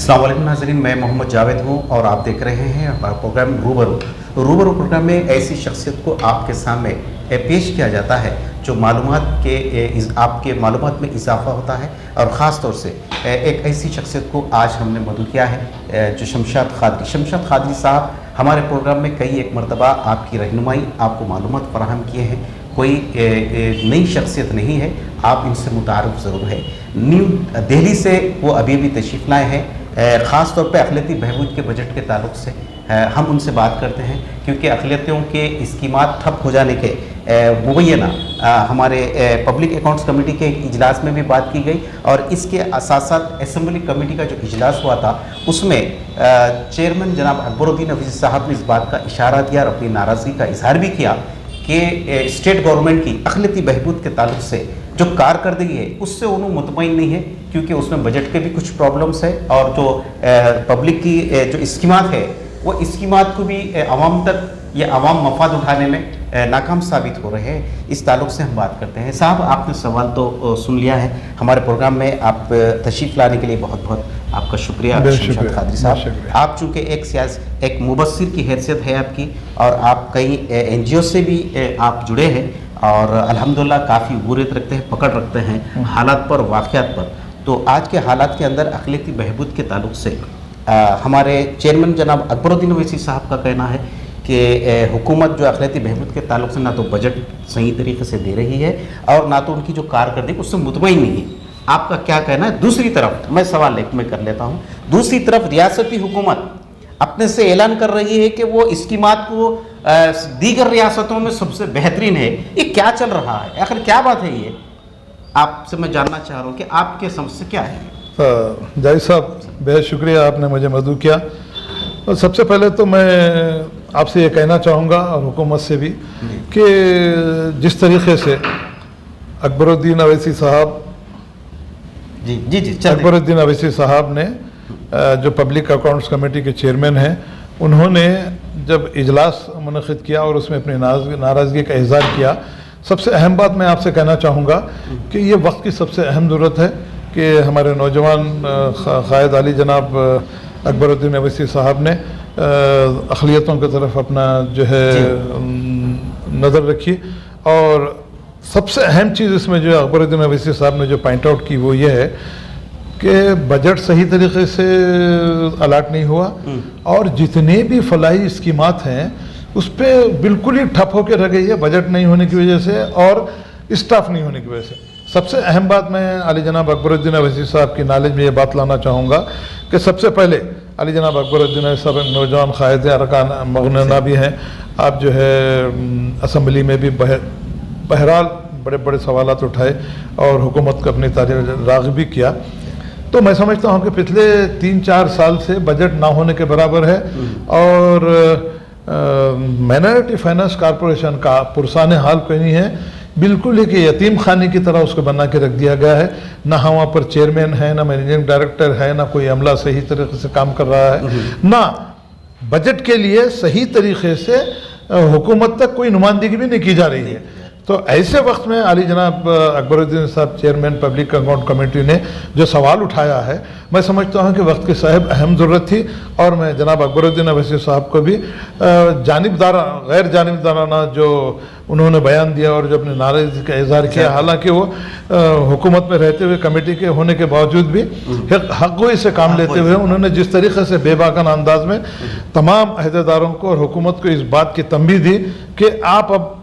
अस्सलाम वालेकुम नाज़रीन, मैं मोहम्मद जावेद हूँ और आप देख रहे हैं हमारा प्रोग्राम रूबरू प्रोग्राम में ऐसी शख्सियत को आपके सामने पेश किया जाता है जो आपके मालूमात में इजाफा होता है। और ख़ास तौर से एक ऐसी शख्सियत को आज हमने मदऊ किया है जो शमशाद खादरी साहब हमारे प्रोग्राम में कई एक मरतबा आपकी रहनुमाई, आपको मालूमात फराहम किए हैं। कोई नई शख्सियत नहीं है, आप इनसे मुतारफ़ ज़रूर है। न्यू दिल्ली से वो अभी तशरीफ़ लाए हैं, ख़ास तौर पे अक़लियती बहबूद के बजट के ताल्लुक़ से हम उनसे बात करते हैं, क्योंकि अक़लियतियों के इस्कीमात ठप हो जाने के मुबैना हमारे पब्लिक अकाउंट्स कमेटी के एक इजलास में भी बात की गई और इसके साथ साथ असम्बली कमेटी का जो इजलास हुआ था उसमें चेयरमैन जनाब अकबरुद्दीन अवीज़ी साहब ने इस बात का इशारा दिया और अपनी नाराज़गी का इजहार भी किया कि स्टेट गवर्नमेंट की अक़लियती बहबूद के ताल्लुक़ से जो कारकर्दगी है उससे उन्होंने मुतमईन नहीं है, क्योंकि उसमें बजट के भी कुछ प्रॉब्लम्स है और जो पब्लिक की जो स्कीमात है वो स्कीमात को भी आवाम तक या आवाम मफाद उठाने में नाकाम साबित हो रहे हैं। इस ताल्लुक़ से हम बात करते हैं। साहब, आपने सवाल तो सुन लिया है, हमारे प्रोग्राम में आप तशरीफ़ लाने के लिए बहुत बहुत आपका शुक्रिया शमशाद खादरी साहब। आप चूँकि एक मुबस्सिर की हैसियत है आपकी और आप कई NGO से भी आप जुड़े हैं और अल्हम्दुलिल्लाह काफ़ी अबूरियत रखते हैं, पकड़ रखते हैं हालात पर, वाक़यात पर। तो आज के हालात के अंदर अक़लियती बहबूद के ताल्लुक़ से हमारे चेयरमैन जनाब अकबरुद्दीन अवीज़ी साहब का कहना है कि हुकूमत जो अक़लियती बहबूद के ताल्लुक़ से ना तो बजट सही तरीके से दे रही है और ना तो उनकी जो कारकर्दगी उससे मुतमईन नहीं है। आपका क्या कहना है? दूसरी तरफ मैं सवाल एक में कर लेता हूँ, दूसरी तरफ रियासती हुकूमत अपने से ऐलान कर रही है कि वो स्कीमात को दीगर रियासतों में सबसे बेहतरीन है। ये क्या चल रहा है? आखिर क्या बात है? ये आपसे मैं जानना चाह रहा हूँ कि आपके समझ से क्या है? जाहिद साहब, बेहद शुक्रिया, आपने मुझे मदऊ किया। और सबसे पहले तो मैं आपसे ये कहना चाहूँगा और हुकूमत से भी कि जिस तरीके से अकबरुद्दीन अवैसी साहब अकबरुद्दीन अवैसी साहब ने जो पब्लिक अकाउंट्स कमेटी के चेयरमैन हैं, उन्होंने जब इजलास मुनक़िद किया और उसमें अपनी नाराज़गी का इज़हार किया, सबसे अहम बात मैं आपसे कहना चाहूँगा कि ये वक्त की सबसे अहम ज़रूरत है कि हमारे नौजवान क़ायद आली जनाब अकबरुद्दीन अवैसी साहब ने अक़लियतों की तरफ अपना जो है नज़र रखी। और सबसे अहम चीज़ इसमें जो अकबरुद्दीन अवैसी साहब ने जो पॉइंट आउट की वो ये है कि बजट सही तरीके से अलाट नहीं हुआ और जितने भी फलाही स्कीमात हैं उस पर बिल्कुल ही ठप होकर रह गई है, बजट नहीं होने की वजह से और स्टाफ नहीं होने की वजह से। सबसे अहम बात मैं अली जनाब अकबरुद्दीन अवैसी साहब की नॉलेज में ये बात लाना चाहूँगा कि सबसे पहले अली जनाब अकबरुद्दीन अवैसी साहब नौजवान क़ायद अरकान मगनना भी हैं। आप जो है असम्बली में भी बहरहाल बड़े बड़े सवालात उठाए और हुकूमत को अपनी तारीफ राग़ भी किया। तो मैं समझता हूँ कि पिछले 3-4 साल से बजट ना होने के बराबर है और माइनॉरिटी फाइनेंस कॉरपोरेशन का पुरसान हाल कोई नहीं है, बिल्कुल एक यतीम खाने की तरह उसको बना के रख दिया गया है। ना वहाँ पर चेयरमैन है, ना मैनेजिंग डायरेक्टर है, ना कोई अमला सही तरीके से काम कर रहा है, ना बजट के लिए सही तरीके से हुकूमत तक कोई नुमाइंदगी भी नहीं की जा रही है। तो ऐसे वक्त में अली जनाब अकबरुद्दीन साहब चेयरमैन पब्लिक अकाउंट कमेटी ने जो सवाल उठाया है, मैं समझता हूँ कि वक्त की साहब अहम ज़रूरत थी और मैं जनाब अकबरुद्दीन अवैसी साहब को भी गैर जानिबदाराना जो उन्होंने बयान दिया और जो अपने नाराज़गी का इज़हार किया, हालांकि वो हुकूमत में रहते हुए कमेटी के होने के बावजूद भी हक़ से काम लेते हुए उन्होंने जिस तरीके से बेबाकाना अंदाज में तमाम अहदेदारों को और हुकूमत को इस बात की तंबीह दी कि आप अब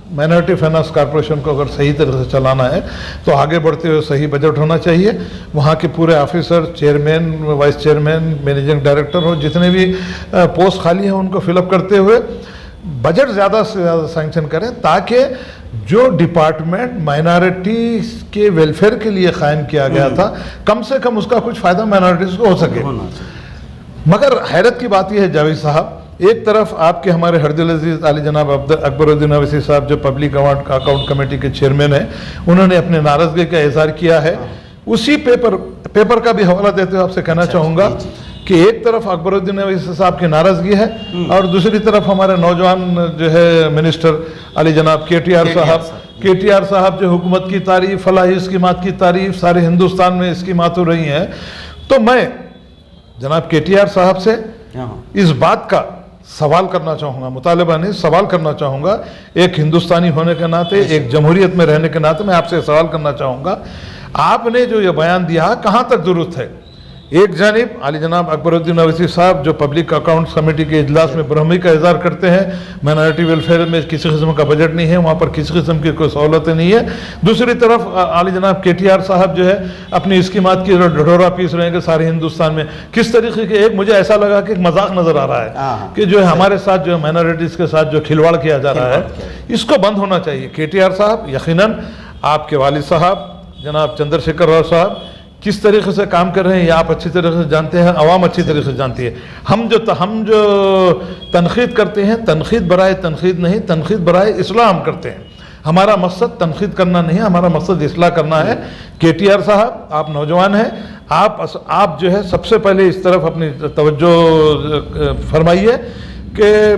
माइनॉरिटी फाइनेंस कॉरपोरेशन को अगर सही तरह से चलाना है तो आगे बढ़ते हुए सही बजट होना चाहिए। वहाँ के पूरे officer, chairman, vice chairman, managing director हो, जितने भी पोस्ट खाली हैं उनको फिलअप करते हुए बजट ज़्यादा से ज़्यादा सैंक्शन करें ताकि जो डिपार्टमेंट माइनॉरिटी के वेलफेयर के लिए कायम किया गया था कम से कम उसका कुछ फ़ायदा माइनॉरिटीज़ को हो सके। मगर हैरत की बात यह है जावेद साहब, एक तरफ आपके हमारे हरदिल अजीज़ अली जनाब अकबरुद्दीन अवैसी साहब जो पब्लिक अकाउंट कमेटी के चेयरमैन हैं, उन्होंने अपने नाराज़गी का इज़हार किया है। उसी पेपर का भी हवाला देते हुए आपसे कहना चाहूँगा कि एक तरफ अकबरुद्दीन अवैसी साहब की नाराज़गी है और दूसरी तरफ हमारे नौजवान जो है मिनिस्टर अली जनाब KTR साहब जो हुकूमत की तारीफ़, फलाही स्कीमात की तारीफ़, सारे हिंदुस्तान में स्कीमात हो रही हैं। तो मैं जनाब KTR साहब से हाँ। इस बात का सवाल करना चाहूँगा, मुतालबा नहीं सवाल करना चाहूँगा। एक हिंदुस्तानी होने के नाते, एक जमहूरियत में रहने के नाते मैं आपसे सवाल करना चाहूँगा, आपने जो ये बयान दिया कहाँ तक दुरुस्त है? एक जानिब आली जनाब अकबरुद्दीन अवैसी साहब जो पब्लिक अकाउंट्स कमेटी के इजलास में ब्रह्मी का इजहार करते हैं, माइनॉरिटी वेलफेयर में किसी किस्म का बजट नहीं है, वहाँ पर किसी किस्म की कोई सहूलतें नहीं है। दूसरी तरफ आली जनाब KTR साहब जो है अपनी स्कीमात की ढढोरा पीस रहे हैं कि सारे हिंदुस्तान में किस तरीके के, एक मुझे ऐसा लगा कि एक मजाक नज़र आ रहा है कि जो है हमारे साथ जो माइनॉरिटीज़ के साथ जो खिलवाड़ किया जा रहा है, इसको बंद होना चाहिए। KTR साहब यकीनन आपके वालिद साहब जनाब चंद्रशेखर राव साहब किस तरीके से काम कर रहे हैं ये आप अच्छी तरीके से जानते हैं, अवाम अच्छी तरीके से जानती है। हम जो तनखीद करते हैं, तनखीद बराए तनखीद नहीं, तनखीद बराए इस्लाह हम करते हैं। हमारा मकसद तनखीद करना नहीं है, हमारा मकसद इस्लाह करना है। KTR साहब आप नौजवान हैं, आप जो है सबसे पहले इस तरफ अपनी तवज्जो फरमाइए कि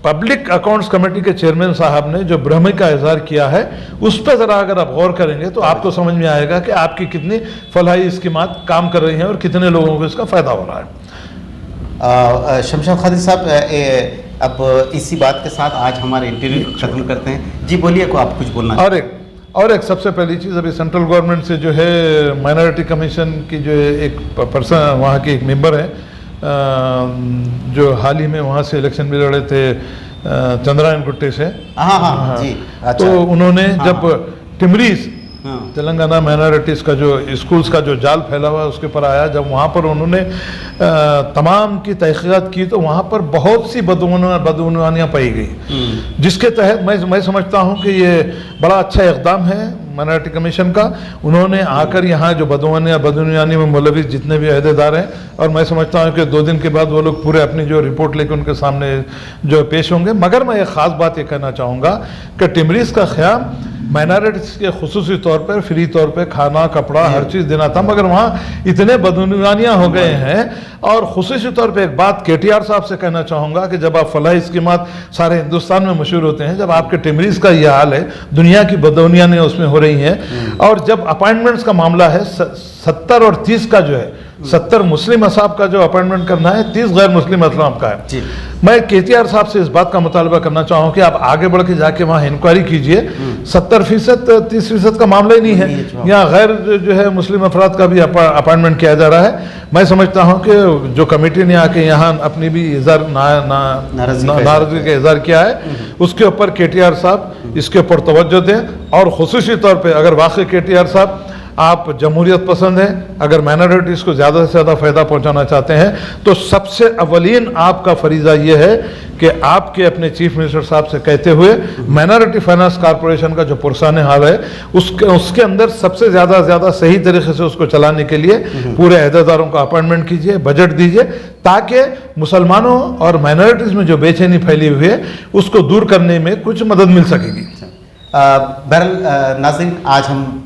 पब्लिक अकाउंट्स कमेटी के चेयरमैन साहब ने जो ब्रह्मी का इजहार किया है उस पर ज़रा अगर आप गौर करेंगे तो आपको समझ में आएगा कि आपकी कितनी फलाही स्कीमात काम कर रही हैं और कितने लोगों को इसका फ़ायदा हो रहा है। शमशाद कादिर साहब, अब इसी बात के साथ आज हमारे इंटरव्यू खत्म करते हैं। जी बोलिए, को आप कुछ बोलना? और एक सबसे पहली चीज़, अभी सेंट्रल गवर्नमेंट से जो है माइनॉरिटी कमीशन की जो एक पर्सन वहाँ के एक मेंबर हैं जो हाल ही में वहाँ से इलेक्शन भी लड़े थे चंद्रायन गुट्टे से। हाँ जी, अच्छा। तो उन्होंने जब टिमरीज तेलंगाना माइनॉरिटीज़ का जो स्कूल्स का जो जाल फैला हुआ है उसके ऊपर आया, जब वहाँ पर उन्होंने तमाम की तहकीकात की तो वहाँ पर बहुत सी बदउनवानियाँ पाई गई, जिसके तहत मैं समझता हूँ कि ये बड़ा अच्छा इक़दाम है माइनॉरिटी कमीशन का। उन्होंने आकर यहाँ जो बदउनवानी में मुलविस जितने भी अहदेदार हैं, और मैं समझता हूँ कि 2 दिन के बाद वो लोग पूरे अपनी जो रिपोर्ट लेकर उनके सामने जो पेश होंगे। मगर मैं एक ख़ास बात ये कहना चाहूँगा कि टिमरीज़ का ख़याम माइनॉरिटीज़ के खुसूसी तौर पर फ्री तौर पर खाना कपड़ा हर चीज़ देना था, मगर वहाँ इतने बदउनवानियाँ हो गए हैं। और खुसूसी तौर पे एक बात KTR साहब से कहना चाहूँगा कि जब आप फलाही स्कीमात सारे हिंदुस्तान में मशहूर होते हैं, जब आपके टिमरीज़ का ये हाल है, दुनिया की बदउनवानियाँ उसमें हो रही हैं, और जब अपॉइंटमेंट्स का मामला है 70 और 30 का जो है 70 मुस्लिम असाब का जो अपॉइंटमेंट करना है, 30 गैर मुस्लिम असाब का है। मैं KTR साहब से इस बात का मुतालबा करना चाहूँ कि आप आगे बढ़ के जाके वहाँ इंक्वायरी कीजिए। 70% 30% का मामला ही नहीं है, यहाँ गैर जो है मुस्लिम अफराद का भी अपॉइंटमेंट किया जा रहा है। मैं समझता हूँ कि जो कमेटी ने आके यहाँ अपनी भी नाराज़गी का इजहार किया है, उसके ऊपर KTR साहब इसके ऊपर तवज्जो दें। और खुसूसी तौर पर अगर वाकई KTR साहब आप जमहूरियत पसंद हैं, अगर माइनॉरिटीज़ को ज़्यादा से ज़्यादा फ़ायदा पहुंचाना चाहते हैं, तो सबसे अवलीन आपका फरीज़ा ये है कि आपके अपने चीफ मिनिस्टर साहब से कहते हुए माइनॉरिटी फाइनेंस कॉरपोरेशन का जो पुरसान हाल है उसके अंदर सबसे ज़्यादा सही तरीके से उसको चलाने के लिए पूरे अहदेदारों का अपॉइंटमेंट कीजिए, बजट दीजिए, ताकि मुसलमानों और माइनॉरिटीज़ में जो बेचैनी फैली हुई है उसको दूर करने में कुछ मदद मिल सकेगी। बहरहाल नाज़रीन,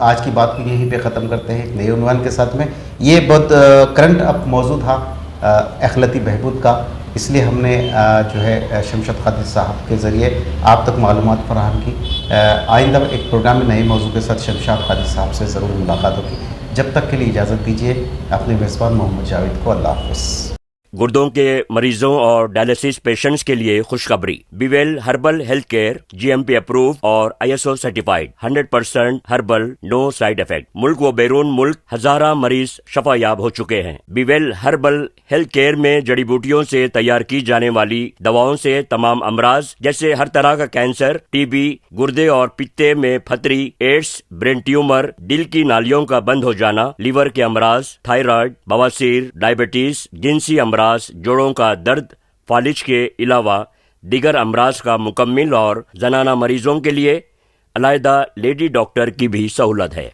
आज की बात को यहीं पे ख़त्म करते हैं एक नए उन्वान के साथ में। ये बहुत करंट अप मौजू था अखलाती बहबूद का, इसलिए हमने जो है शमशाद कादिर साहब के ज़रिए आप तक मालूमात फराहम की। आइंदा एक प्रोग्राम में नए मौजू के साथ शमशाद कादिर साहब से ज़रूर मुलाकात होगी। जब तक के लिए इजाज़त दीजिए अपने मेज़बान मोहम्मद जावेद को। अल्लाह हाफ़िज़। गुर्दों के मरीजों और डायलिसिस पेशेंट्स के लिए खुशखबरी। बीवेल herbal health care GMP approve और ISO certified 100% herbal, no side effect. मुल्क व बैरून मुल्क हजारा मरीज शफायाब हो चुके हैं। बीवेल हर्बल हेल्थ केयर में जड़ी बूटियों से तैयार की जाने वाली दवाओं से तमाम अमराज जैसे हर तरह का कैंसर, TB, गुर्दे और पित्ते में फतरी, एड्स, ब्रेन ट्यूमर, दिल की नालियों का बंद हो जाना, लीवर के अमराज, थायराइड, बवासीर, डायबिटीज, जिनसी अमराज, जोड़ों का दर्द, फालिज के अलावा दीगर अमराज का मुकम्मिल और जनाना मरीजों के लिए अलहदा लेडी डॉक्टर की भी सहूलत है।